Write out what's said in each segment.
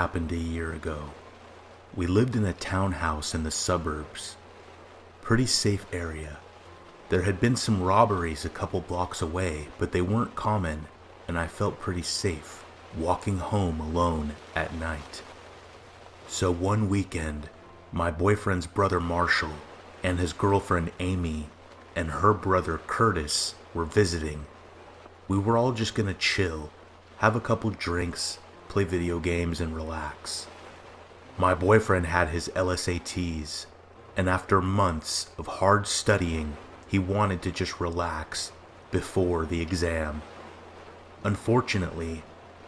happened a year ago. We lived in a townhouse in the suburbs. Pretty safe area. There had been some robberies a couple blocks away, but they weren't common, and I felt pretty safe walking home alone at night. So one weekend, my boyfriend's brother Marshall and his girlfriend Amy and her brother Curtis were visiting. We were all just gonna chill, have a couple drinks, play video games, and relax. My boyfriend had his LSATs, and after months of hard studying, he wanted to just relax before the exam. Unfortunately,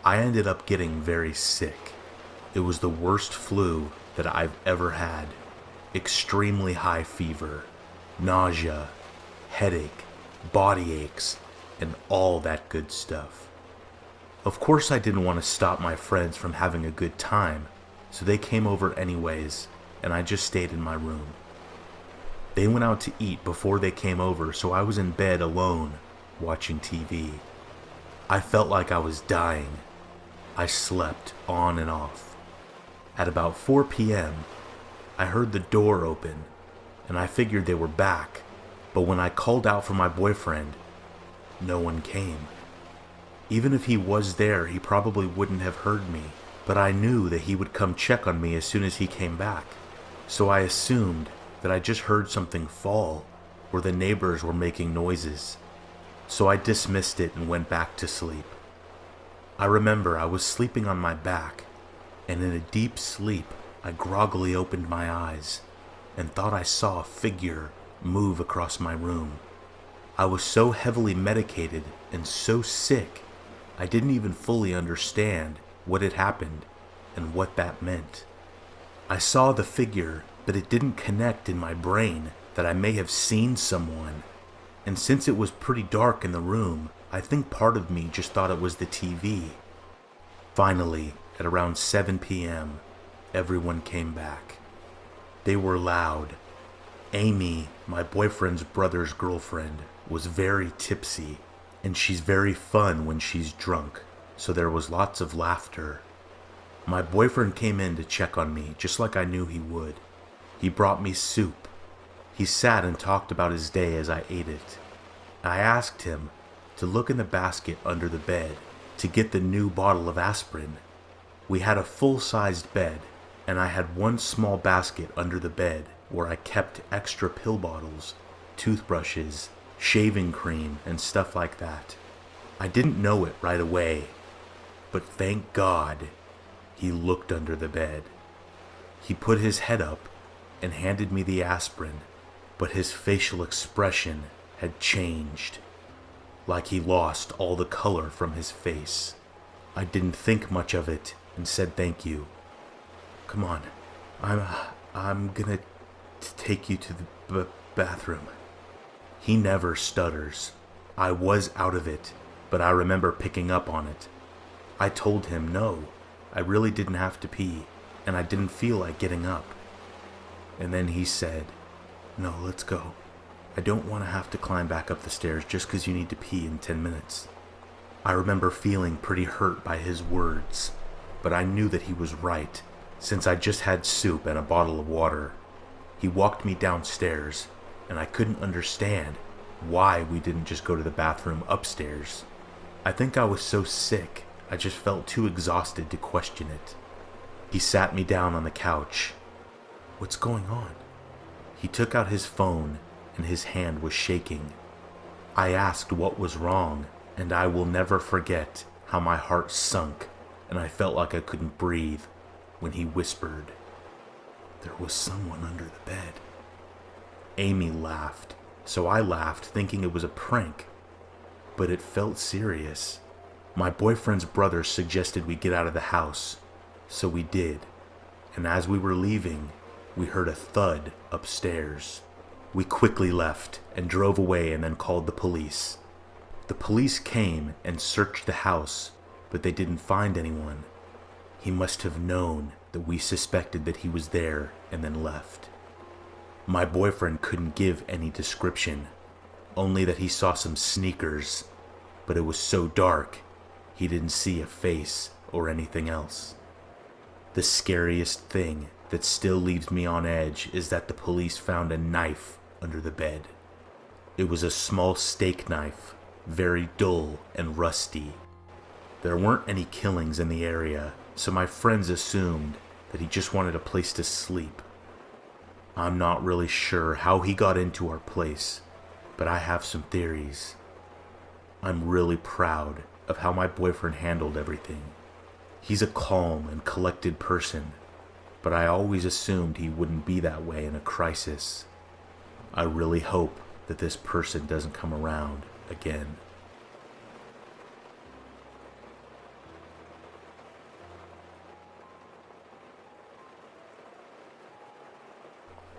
I ended up getting very sick. It was the worst flu that I've ever had. Extremely high fever, nausea, headache, body aches, and all that good stuff. Of course I didn't want to stop my friends from having a good time, so they came over anyways, and I just stayed in my room. They went out to eat before they came over, so I was in bed alone, watching TV. I felt like I was dying. I slept on and off. At about 4 p.m., I heard the door open, and I figured they were back, but when I called out for my boyfriend, no one came. Even if he was there, he probably wouldn't have heard me, but I knew that he would come check on me as soon as he came back, so I assumed that I just heard something fall, or the neighbors were making noises, so I dismissed it and went back to sleep. I remember I was sleeping on my back, and in a deep sleep, I groggily opened my eyes and thought I saw a figure move across my room. I was so heavily medicated and so sick, I didn't even fully understand what had happened and what that meant. I saw the figure, but it didn't connect in my brain that I may have seen someone, and since it was pretty dark in the room, I think part of me just thought it was the TV. Finally, at around 7 p.m., everyone came back. They were loud. Amy, my boyfriend's brother's girlfriend, was very tipsy, and she's very fun when she's drunk, so there was lots of laughter. My boyfriend came in to check on me, just like I knew he would. He brought me soup. He sat and talked about his day as I ate it. I asked him to look in the basket under the bed to get the new bottle of aspirin. We had a full-sized bed, and I had one small basket under the bed where I kept extra pill bottles, toothbrushes, shaving cream, and stuff like that. I didn't know it right away, but thank God he looked under the bed. He put his head up and handed me the aspirin, but his facial expression had changed, like he lost all the color from his face. I didn't think much of it and said thank you. Come on, I'm gonna take you to the bathroom. He never stutters. I was out of it, but I remember picking up on it. I told him no, I really didn't have to pee, and I didn't feel like getting up. And then he said, "No, let's go. I don't want to have to climb back up the stairs just because you need to pee in 10 minutes. I remember feeling pretty hurt by his words, but I knew that he was right, since I just had soup and a bottle of water. He walked me downstairs, and I couldn't understand why we didn't just go to the bathroom upstairs. I think I was so sick, I just felt too exhausted to question it. He sat me down on the couch. What's going on? He took out his phone, and his hand was shaking. I asked what was wrong, and I will never forget how my heart sunk and I felt like I couldn't breathe when he whispered, "There was someone under the bed." Amy laughed, so I laughed thinking it was a prank, but it felt serious. My boyfriend's brother suggested we get out of the house, so we did, and as we were leaving, we heard a thud upstairs. We quickly left and drove away and then called the police. The police came and searched the house, but they didn't find anyone. He must have known that we suspected that he was there and then left. My boyfriend couldn't give any description, only that he saw some sneakers, but it was so dark he didn't see a face or anything else. The scariest thing that still leaves me on edge is that the police found a knife under the bed. It was a small steak knife, very dull and rusty. There weren't any killings in the area, so my friends assumed that he just wanted a place to sleep. I'm not really sure how he got into our place, but I have some theories. I'm really proud of how my boyfriend handled everything. He's a calm and collected person, but I always assumed he wouldn't be that way in a crisis. I really hope that this person doesn't come around again.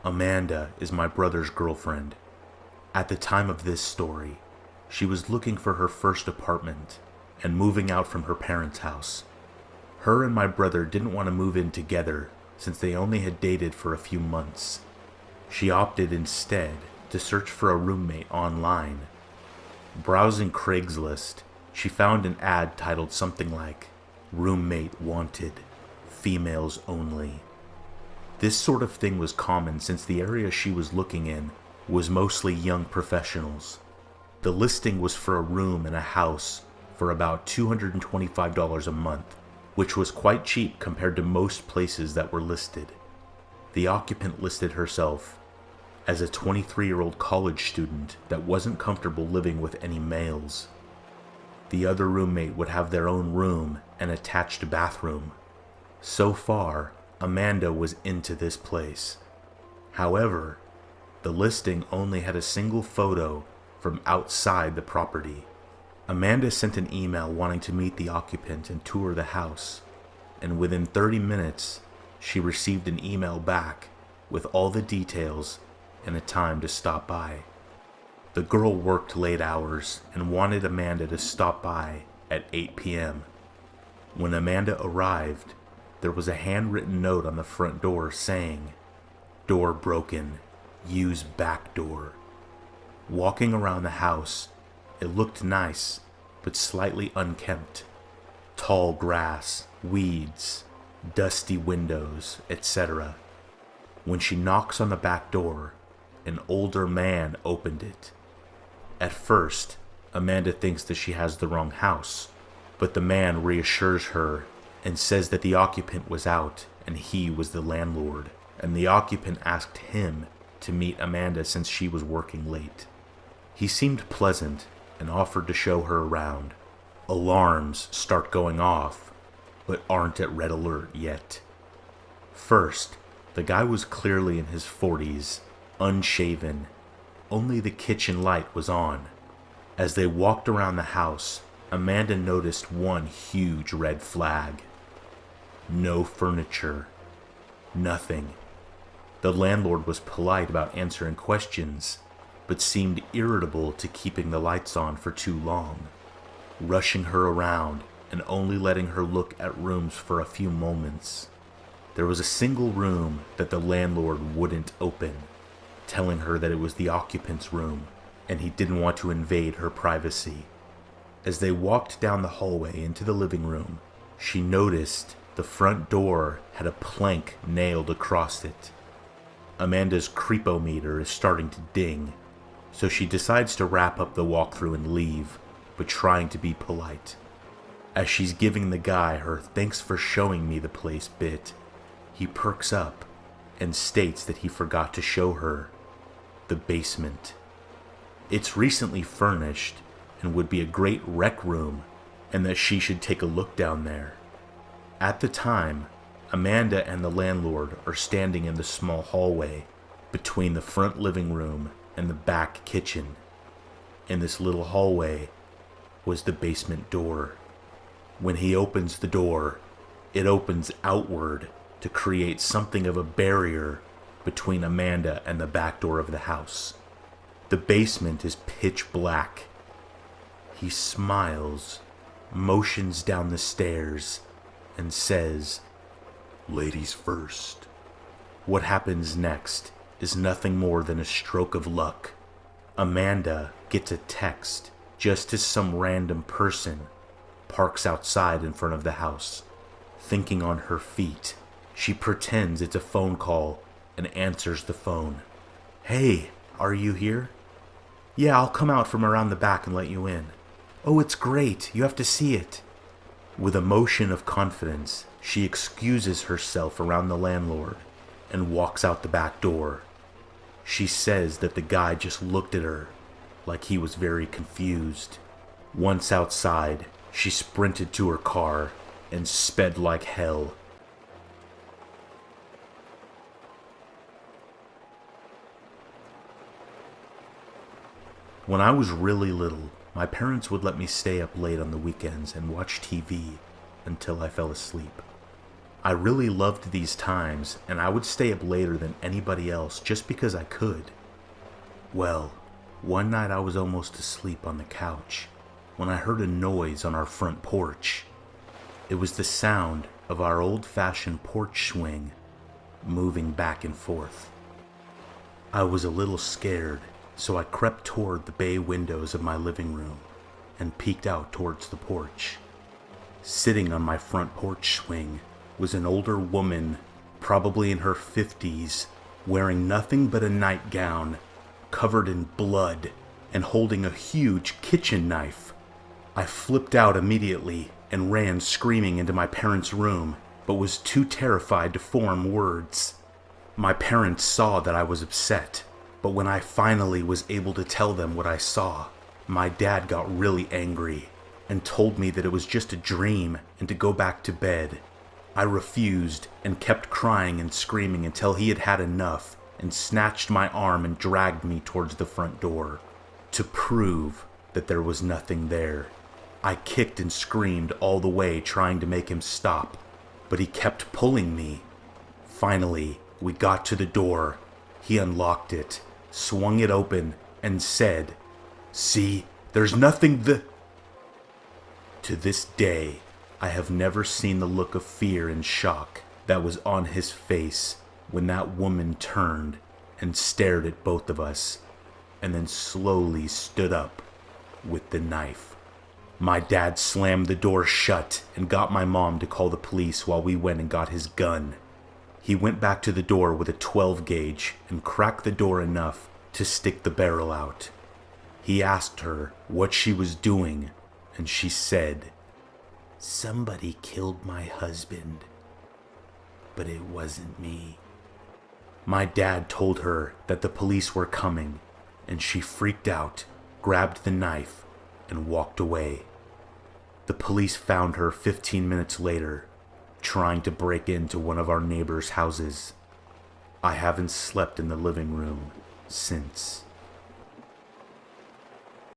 Amanda is my brother's girlfriend. At the time of this story, she was looking for her first apartment and moving out from her parents' house. Her and my brother didn't want to move in together since they only had dated for a few months. She opted instead to search for a roommate online. Browsing Craigslist, she found an ad titled something like, "Roommate Wanted, Females Only." This sort of thing was common since the area she was looking in was mostly young professionals. The listing was for a room in a house for about $225 a month, which was quite cheap compared to most places that were listed. The occupant listed herself as a 23-year-old college student that wasn't comfortable living with any males. The other roommate would have their own room and attached bathroom. So far, Amanda was into this place. However, the listing only had a single photo from outside the property. Amanda sent an email wanting to meet the occupant and tour the house, and within 30 minutes, she received an email back with all the details and a time to stop by. The girl worked late hours and wanted Amanda to stop by at 8 p.m. When Amanda arrived, there was a handwritten note on the front door saying, "Door broken. Use back door." Walking around the house, it looked nice, but slightly unkempt. Tall grass, weeds, dusty windows, etc. When she knocks on the back door, an older man opened it. At first, Amanda thinks that she has the wrong house, but the man reassures her and says that the occupant was out and he was the landlord, and the occupant asked him to meet Amanda since she was working late. He seemed pleasant and offered to show her around. Alarms start going off, but aren't at red alert yet. First, the guy was clearly in his 40s, unshaven. Only the kitchen light was on. As they walked around the house, Amanda noticed one huge red flag. No furniture. Nothing. The landlord was polite about answering questions, but seemed irritable to keeping the lights on for too long, rushing her around and only letting her look at rooms for a few moments. There was a single room that the landlord wouldn't open, telling her that it was the occupant's room and he didn't want to invade her privacy. As they walked down the hallway into the living room, she noticed the front door had a plank nailed across it. Amanda's creepometer is starting to ding, so she decides to wrap up the walkthrough and leave, but trying to be polite. As she's giving the guy her "thanks for showing me the place" bit, he perks up and states that he forgot to show her the basement. It's recently furnished and would be a great rec room, and that she should take a look down there. At the time, Amanda and the landlord are standing in the small hallway between the front living room and the back kitchen. In this little hallway was the basement door. When he opens the door, it opens outward to create something of a barrier between Amanda and the back door of the house. The basement is pitch black. He smiles, motions down the stairs, and says, "Ladies first." What happens next is nothing more than a stroke of luck. Amanda gets a text just as some random person parks outside in front of the house, thinking on her feet She pretends it's a phone call and answers the phone. "Hey, are you here?" "Yeah, I'll come out from around the back and let you in." "Oh, it's great. You have to see it." With a motion of confidence, she excuses herself around the landlord and walks out the back door. She says that the guy just looked at her like he was very confused. Once outside, she sprinted to her car and sped like hell. When I was really little, my parents would let me stay up late on the weekends and watch TV until I fell asleep. I really loved these times, and I would stay up later than anybody else just because I could. Well, one night I was almost asleep on the couch when I heard a noise on our front porch. It was the sound of our old-fashioned porch swing moving back and forth. I was a little scared, so I crept toward the bay windows of my living room and peeked out towards the porch. Sitting on my front porch swing was an older woman, probably in her 50s, wearing nothing but a nightgown, covered in blood, and holding a huge kitchen knife. I flipped out immediately and ran screaming into my parents' room, but was too terrified to form words. My parents saw that I was upset, but when I finally was able to tell them what I saw, my dad got really angry and told me that it was just a dream and to go back to bed. I refused and kept crying and screaming until he had had enough and snatched my arm and dragged me towards the front door to prove that there was nothing there. I kicked and screamed all the way trying to make him stop, but he kept pulling me. Finally, we got to the door. He unlocked it, swung it open, and said, "See, there's nothing To this day, I have never seen the look of fear and shock that was on his face when that woman turned and stared at both of us, and then slowly stood up with the knife. My dad slammed the door shut and got my mom to call the police while we went and got his gun. He went back to the door with a 12 gauge and cracked the door enough to stick the barrel out. He asked her what she was doing, and she said, "Somebody killed my husband, but it wasn't me." My dad told her that the police were coming, and she freaked out, grabbed the knife, and walked away. The police found her 15 minutes later, trying to break into one of our neighbors' houses. I haven't slept in the living room since.